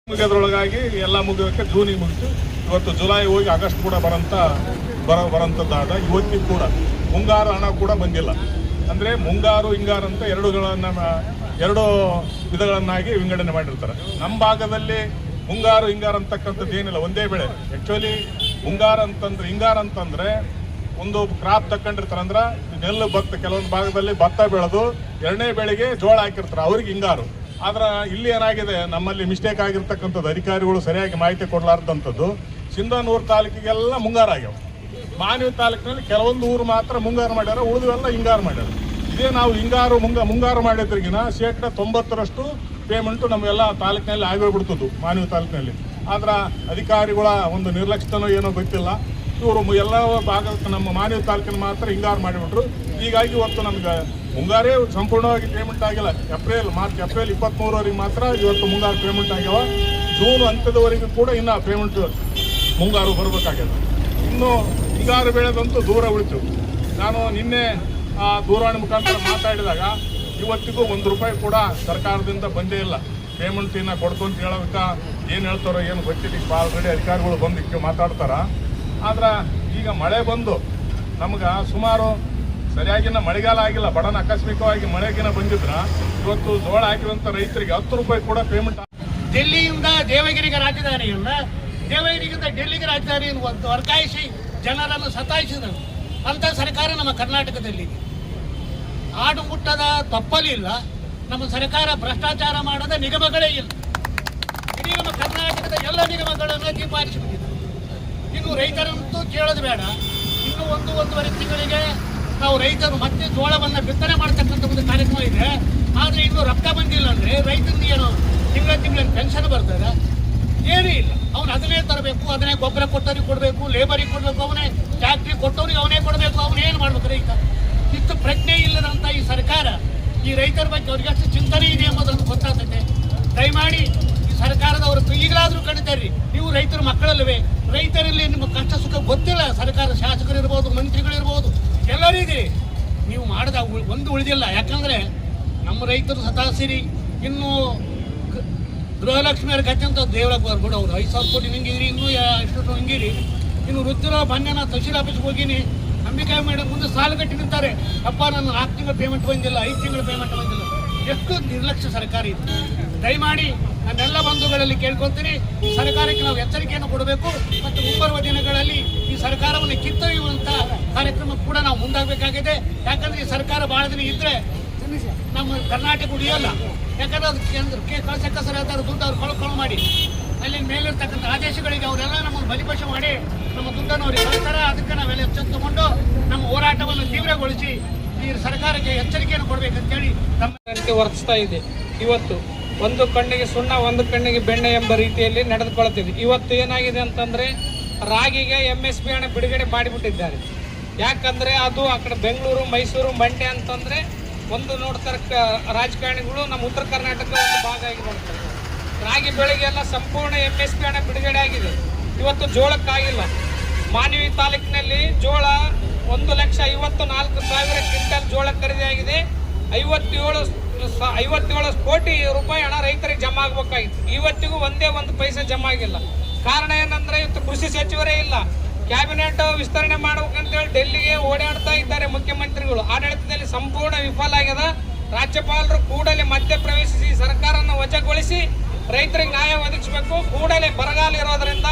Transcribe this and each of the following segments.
ಮುಗಿಯೋದ್ರೊಳಗಾಗಿ ಎಲ್ಲ ಮುಗಿಯೋಕ್ಕೆ ಜೂನಿಗೆ ಮುಗಿತು. ಇವತ್ತು ಜುಲೈ ಹೋಗಿ ಆಗಸ್ಟ್ ಕೂಡ ಬರೋಂಥದ್ದಾದ ಇವತ್ತಿಗೆ ಕೂಡ ಮುಂಗಾರು ಹಣ ಕೂಡ ಬಂದಿಲ್ಲ. ಅಂದರೆ ಮುಂಗಾರು ಹಿಂಗಾರು ಅಂತ ಎರಡು ವಿಧಗಳನ್ನಾಗಿ ವಿಂಗಡಣೆ ಮಾಡಿರ್ತಾರೆ. ನಮ್ಮ ಭಾಗದಲ್ಲಿ ಮುಂಗಾರು ಹಿಂಗಾರು ಅಂತಕ್ಕಂಥದ್ದು ಏನಿಲ್ಲ, ಒಂದೇ ಬೆಳೆ. ಆ್ಯಕ್ಚುಲಿ ಮುಂಗಾರು ಹಿಂಗಾರು ಅಂತಂದರೆ ಒಂದು ಕ್ರಾಪ್ ತಗೊಂಡಿರ್ತಾರೆ. ಅಂದ್ರೆ ನೆಲ್ಲು ಭತ್ತ, ಕೆಲವೊಂದು ಭಾಗದಲ್ಲಿ ಭತ್ತ ಬೆಳೆದು ಎರಡನೇ ಬೆಳೆಗೆ ಜೋಳ ಹಾಕಿರ್ತಾರೆ, ಅವ್ರಿಗೆ ಹಿಂಗಾರು. ಆದ್ರೆ ಇಲ್ಲಿ ಏನಾಗಿದೆ, ನಮ್ಮಲ್ಲಿ ಮಿಸ್ಟೇಕ್ ಆಗಿರ್ತಕ್ಕಂಥದ್ದು, ಅಧಿಕಾರಿಗಳು ಸರಿಯಾಗಿ ಮಾಹಿತಿ ಕೊಡಲಾರ್ದಂಥದ್ದು. ಸಿಂಧನೂರು ತಾಲೂಕಿಗೆಲ್ಲ ಮುಂಗಾರು ಆಗ್ಯಾವ. ಮಾನ್ವಿ ತಾಲೂಕಿನಲ್ಲಿ ಕೆಲವೊಂದು ಊರು ಮಾತ್ರ ಮುಂಗಾರು ಮಾಡ್ಯಾರ, ಉಳಿದವೆಲ್ಲ ಹಿಂಗಾರು ಮಾಡ್ಯಾರ. ಇದೇ ನಾವು ಮುಂಗಾರು ಮಾಡಿದ್ರಿಗಿನ 90% ಪೇಮೆಂಟು ನಮಗೆಲ್ಲ ತಾಲೂಕಿನಲ್ಲಿ ಆಗೋಗ್ಬಿಡ್ತದ್ದು, ಮಾನ್ವಿ ತಾಲೂಕಿನಲ್ಲಿ. ಆದ್ರೆ ಅಧಿಕಾರಿಗಳ ಒಂದು ನಿರ್ಲಕ್ಷ್ಯನೋ ಏನೋ ಗೊತ್ತಿಲ್ಲ, ಇವರು ಎಲ್ಲ ಭಾಗಕ್ಕೆ ನಮ್ಮ ಮಾನ್ವಿ ತಾಲೂಕಿನ ಮಾತ್ರ ಹಿಂಗಾರು ಮಾಡಿಬಿಟ್ರು. ಹೀಗಾಗಿ ಇವತ್ತು ನಮ್ಗೆ ಮುಂಗಾರೇ ಸಂಪೂರ್ಣವಾಗಿ ಪೇಮೆಂಟ್ ಆಗಿಲ್ಲ. ಮಾರ್ಚ್ ಏಪ್ರಿಲ್ 23ರವರೆಗೆ ಮಾತ್ರ ಇವತ್ತು ಮುಂಗಾರು ಪೇಮೆಂಟ್ ಆಗ್ಯಾವ. ಜೂನ್ ಅಂತ್ಯದವರೆಗೂ ಕೂಡ ಇನ್ನೂ ಪೇಮೆಂಟ್ ಮುಂಗಾರು ಬರಬೇಕಾಗ್ಯದ. ಇನ್ನು ಹಿಂಗಾರು ಬೆಳೆದಂತೂ ದೂರ ಉಳಿತು. ನಾನು ನಿನ್ನೆ ದೂರವಾಣಿ ಮುಖಾಂತರ ಮಾತಾಡಿದಾಗ ಇವತ್ತಿಗೂ ₹1 ಕೂಡ ಸರ್ಕಾರದಿಂದ ಬಂದೇ ಇಲ್ಲ. ಪೇಮೆಂಟ್ ಇನ್ನು ಕೊಡ್ತು ಅಂತ ಹೇಳೋದಕ್ಕೆ ಏನು ಹೇಳ್ತಾರೋ ಏನು ಗೊತ್ತಿಲ್ಲ. ಆಲ್ರೆಡಿ ಅಧಿಕಾರಿಗಳು ಬಂದು ಮಾತಾಡ್ತಾರ. ಆದ್ರೆ ಈಗ ಮಳೆ ಬಂದು ನಮ್ಗೆ ಸುಮಾರು ಸರಿಯಾಗಿನ ಮಳೆಗಾಲ ಆಗಿಲ್ಲ, ಬಡನ ಆಕಸ್ಮಿಕವಾಗಿ ಮಳೆಗಿನ ಬಂದಿದ್ರ ಇವತ್ತು ಜೋಳ ಹಾಕಿದಂಥ ರೈತರಿಗೆ ₹10 ಕೂಡ ಪೇಮೆಂಟ್. ಡೆಲ್ಲಿಯಿಂದ ದೇವಗಿರಿಗೆ ರಾಜಧಾನಿಯನ್ನ, ದೇವಗಿರಿಯಿಂದ ಡೆಲ್ಲಿಗೆ ರಾಜಧಾನಿಯನ್ನು ವರ್ಗಾಯಿಸಿ ಜನರನ್ನು ಸತಾಯಿಸಿದರು ಅಂತ ಸರ್ಕಾರ ನಮ್ಮ ಕರ್ನಾಟಕದಲ್ಲಿ. ಆಡು ಮುಟ್ಟದ ತಪ್ಪಲಿಲ್ಲ, ನಮ್ಮ ಸರ್ಕಾರ ಭ್ರಷ್ಟಾಚಾರ ಮಾಡದ ನಿಗಮಗಳೇ ಇಲ್ಲ. ಇಡೀ ನಮ್ಮ ಕರ್ನಾಟಕದ ಎಲ್ಲ ನಿಗಮಗಳನ್ನು ದೀಪಾರಿಸಿಬಿಟ್ಟಿದೆ. ಇನ್ನು ರೈತರಂತೂ ಕೇಳೋದು ಬೇಡ. ಇನ್ನು ಒಂದೂವರೆ ತಿಂಗಳಿಗೆ ನಾವು ರೈತರು ಮತ್ತೆ ಜೋಳವನ್ನು ಬಿತ್ತನೆ ಮಾಡ್ತಕ್ಕಂಥ ಒಂದು ಕಾರ್ಯಕ್ರಮ ಇದೆ. ಆದರೆ ಇನ್ನೂ ರೊಕ್ಕ ಬಂದಿಲ್ಲ ಅಂದರೆ ರೈತನಿಗೆ ಏನು ತಿಂಗಳ ಪೆನ್ಷನ್ ಬರ್ತದೆ? ಏನೂ ಇಲ್ಲ. ಅವನು ಅದನ್ನೇ ತರಬೇಕು, ಅದನ್ನೇ ಗೊಬ್ಬರ ಕೊಟ್ಟವ್ರಿಗೆ ಕೊಡಬೇಕು, ಲೇಬರಿಗೆ ಕೊಡಬೇಕು, ಅವನೇ ಟ್ಯಾಕ್ಟ್ರಿ ಕೊಟ್ಟವ್ರಿಗೆ ಅವನೇ ಕೊಡಬೇಕು. ಅವನೇನು ಮಾಡ್ಬೇಕು ರೈತ? ಇಷ್ಟು ಪ್ರಜ್ಞೆ ಇಲ್ಲದಂಥ ಈ ಸರ್ಕಾರ ಈ ರೈತರ ಬಗ್ಗೆ ಅವ್ರಿಗೆ ಅಷ್ಟು ಚಿಂತನೆ ಇದೆ ಎಂಬುದನ್ನು ಗೊತ್ತಾಗ್ತದೆ. ದಯಮಾಡಿ ಈ ಸರ್ಕಾರದವರು ಈಗಲಾದರೂ ಕಣಿತಾರ್ರಿ. ನೀವು ರೈತರ ಮಕ್ಕಳಲ್ಲವೇ? ರೈತರಲ್ಲಿ ನಿಮ್ಮ ಕಷ್ಟ ಸುಖ ಗೊತ್ತಿಲ್ಲ. ಸರ್ಕಾರ ಶಾಸಕರಿರ್ಬೋದು, ಮಂತ್ರಿಗಳಿರ್ಬೋದು, ಎಲ್ಲರಿದೆ. ನೀವು ಮಾಡಿದ ಒಂದು ಉಳಿದಿಲ್ಲ. ಯಾಕಂದರೆ ನಮ್ಮ ರೈತರು ಸತಾಸಿರಿ. ಇನ್ನು ಗೃಹಲಕ್ಷ್ಮಿಯವ್ರ ಗತಿ ಅಂತ ದೇವರಾಗ ಬರ್ಬಿಡು. ಅವರು 5,000 ಕೋಟಿ ಹಿಂಗಿರಿ, ಇನ್ನೂ ಎಷ್ಟು ಹಿಂಗಿರಿ. ಇನ್ನು ವೃತ್ತಿರೋ ಬನ್ಯನ ತಹಶೀಲ್ ಆಫೀಸ್ಗೆ ಹೋಗಿನಿ, ಅಂಬಿಕಾಯಿ ಮೇಡಮ್ ಮುಂದೆ ಸಾಲುಗಟ್ಟಿ ನಿಂತಾರೆ. ಅಪ್ಪ ನನ್ನ 4 ತಿಂಗಳ ಪೇಮೆಂಟ್ ಬಂದಿಲ್ಲ, 5 ತಿಂಗಳ ಪೇಮೆಂಟ್ ಬಂದಿಲ್ಲ. ಎಷ್ಟು ನಿರ್ಲಕ್ಷ್ಯ ಸರ್ಕಾರ ಇದೆ. ದಯಮಾಡಿ ನನ್ನೆಲ್ಲ ಬಂಧುಗಳಲ್ಲಿ ಕೇಳ್ಕೊಳ್ತೀನಿ, ಈ ಸರ್ಕಾರಕ್ಕೆ ನಾವು ಎಚ್ಚರಿಕೆಯನ್ನು ಕೊಡಬೇಕು. ಮತ್ತು ಮುಂಬರುವ ದಿನಗಳಲ್ಲಿ ಈ ಸರ್ಕಾರವನ್ನು ಕಿತ್ತೊಯ್ಯುವಂಥ ಕಾರ್ಯಕ್ರಮ ಕೂಡ ನಾವು ಮುಂದಾಗಬೇಕಾಗಿದೆ. ಯಾಕಂದರೆ ಈ ಸರ್ಕಾರ ಭಾಳ ದಿನ ಇದ್ದರೆ ನಮ್ಮ ಕರ್ನಾಟಕ ಉಳಿಯೋಲ್ಲ. ಯಾಕಂದ್ರೆ ಅದು ಕಳ್ಸಕ್ಕೆ ಸರಿ ಹೇಳ್ತಾರೆ, ದುಡ್ಡು ಅವ್ರು ಕಳು ಮಾಡಿ ಅಲ್ಲಿ ಮೇಲಿರ್ತಕ್ಕಂಥ ಆದೇಶಗಳಿಗೆ ಅವರೆಲ್ಲ ನಮ್ಮನ್ನು ಬಲಿಪಶ ಮಾಡಿ ನಮ್ಮ ದುಡ್ಡನ್ನು ಅವ್ರಿಗೆ ಕಳಿಸ್ತಾರೆ. ಅದಕ್ಕೆ ನಾವೆಲ್ಲ ಎಚ್ಚೆತ್ತುಕೊಂಡು ನಮ್ಮ ಹೋರಾಟವನ್ನು ತೀವ್ರಗೊಳಿಸಿ ಈ ಸರ್ಕಾರಕ್ಕೆ ಎಚ್ಚರಿಕೆಯನ್ನು ಕೊಡಬೇಕಂತೇಳಿ ತಮ್ಮ ವರ್ತಿಸ್ತಾ ಇದೆ. ಇವತ್ತು ಒಂದು ಕಣ್ಣಿಗೆ ಸುಣ್ಣ, ಒಂದು ಕಣ್ಣಿಗೆ ಬೆಣ್ಣೆ ಎಂಬ ರೀತಿಯಲ್ಲಿ ನಡೆದುಕೊಳ್ಳುತ್ತಿದೆ. ಇವತ್ತು ಏನಾಗಿದೆ ಅಂತಂದರೆ ರಾಗಿಗೆ MSP ಹಣ ಬಿಡುಗಡೆ ಮಾಡಿಬಿಟ್ಟಿದ್ದಾರೆ. ಯಾಕಂದರೆ ಅದು ಆ ಕಡೆ ಬೆಂಗಳೂರು, ಮೈಸೂರು, ಮಂಡ್ಯ ಅಂತಂದರೆ ಒಂದು ನೋಡ್ತಾರೆ ರಾಜಕಾರಣಿಗಳು. ನಮ್ಮ ಉತ್ತರ ಕರ್ನಾಟಕ ಒಂದು ಭಾಗ ಆಗಿ ನೋಡ್ತಾರೆ. ರಾಗಿ ಬೆಳೆಗೆಲ್ಲ ಸಂಪೂರ್ಣ MSP ಹಣ ಬಿಡುಗಡೆ ಆಗಿದೆ. ಇವತ್ತು ಜೋಳಕ್ಕಾಗಿಲ್ಲ. ಮಾನ್ವಿ ತಾಲೂಕಿನಲ್ಲಿ ಜೋಳ 1,54,000 ಕ್ವಿಂಟಲ್ ಜೋಳ ಖರೀದಿಯಾಗಿದೆ. 57 ಕೋಟಿ ರೂಪಾಯಿ ಹಣ ರೈತರಿಗೆ ಜಮಾ ಆಗಬೇಕಾಗಿತ್ತು. ಇವತ್ತಿಗೂ ಒಂದೇ ಒಂದು ಪೈಸೆ ಜಮಾ ಆಗಿಲ್ಲ. ಕಾರಣ ಏನಂದ್ರೆ ಇವತ್ತು ಕೃಷಿ ಸಚಿವರೇ ಇಲ್ಲ. ಕ್ಯಾಬಿನೆಟ್ ವಿಸ್ತರಣೆ ಮಾಡ್ಬೇಕಂತೇಳಿ ಡೆಲ್ಲಿಗೆ ಓಡಾಡ್ತಾ ಇದ್ದಾರೆ ಮುಖ್ಯಮಂತ್ರಿಗಳು. ಆಡಳಿತದಲ್ಲಿ ಸಂಪೂರ್ಣ ವಿಫಲ ಆಗ್ಯದ. ರಾಜ್ಯಪಾಲರು ಕೂಡಲೇ ಮಧ್ಯಪ್ರವೇಶಿಸಿ ಸರ್ಕಾರನ ವಜಾಗೊಳಿಸಿ ರೈತರಿಗೆ ನ್ಯಾಯ ಒದಗಿಸಬೇಕು. ಕೂಡಲೇ ಬರಗಾಲ ಇರೋದ್ರಿಂದ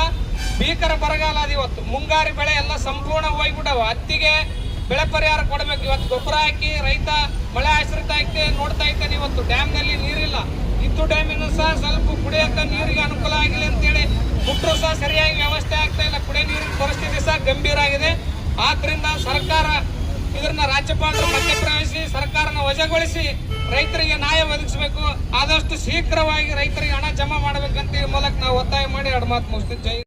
ಭೀಕರ ಬರಗಾಲ ಅದು. ಇವತ್ತು ಮುಂಗಾರು ಬೆಳೆ ಎಲ್ಲ ಸಂಪೂರ್ಣ ಹೋಗ್ಬಿಟ್ಟವ. ಹತ್ತಿಗೆ ಬೆಳೆ ಪರಿಹಾರ ಕೊಡಬೇಕು. ಇವತ್ತು ಗೊಬ್ಬರ ಹಾಕಿ ರೈತ ಮಳೆ ಆಶ್ರಿತ ಆಗ್ತೆ ನೋಡ್ತಾ ಇದ್ದಾನೆ. ಇವತ್ತು ಡ್ಯಾಮ್ನಲ್ಲಿ ನೀರಿಲ್ಲ. ಇದ್ದು ಡ್ಯಾಮಿನೂ ಸಹ ಸ್ವಲ್ಪ ಕುಡಿಯೋಕೆ ನೀರಿಗೆ ಅನುಕೂಲ ಆಗಿಲ್ಲ ಅಂತೇಳಿ ಬಿಟ್ಟರು ಸಹ ಸರಿಯಾಗಿ ವ್ಯವಸ್ಥೆ ಆಗ್ತಾ ಇಲ್ಲ. ಕುಡಿಯೋ ನೀರಿನ ಪರಿಸ್ಥಿತಿ ಸಹ ಗಂಭೀರ ಆಗಿದೆ. ಆದ್ರಿಂದ ಸರ್ಕಾರ ಇದನ್ನ ರಾಜ್ಯಪಾಲರು ಮಧ್ಯಪ್ರವೇಶಿಸಿ ಸರ್ಕಾರನ ವಜಾಗೊಳಿಸಿ ರೈತರಿಗೆ ನ್ಯಾಯ ಒದಗಿಸಬೇಕು. ಆದಷ್ಟು ಶೀಘ್ರವಾಗಿ ರೈತರಿಗೆ ಹಣ ಜಮಾ ಮಾಡಬೇಕಂತ ಈ ಮೂಲಕ ನಾವು ಒತ್ತಾಯ ಮಾಡಿ 2 ಮಾತು ಮುಗಿಸ್ತೀವಿ. ಜೈ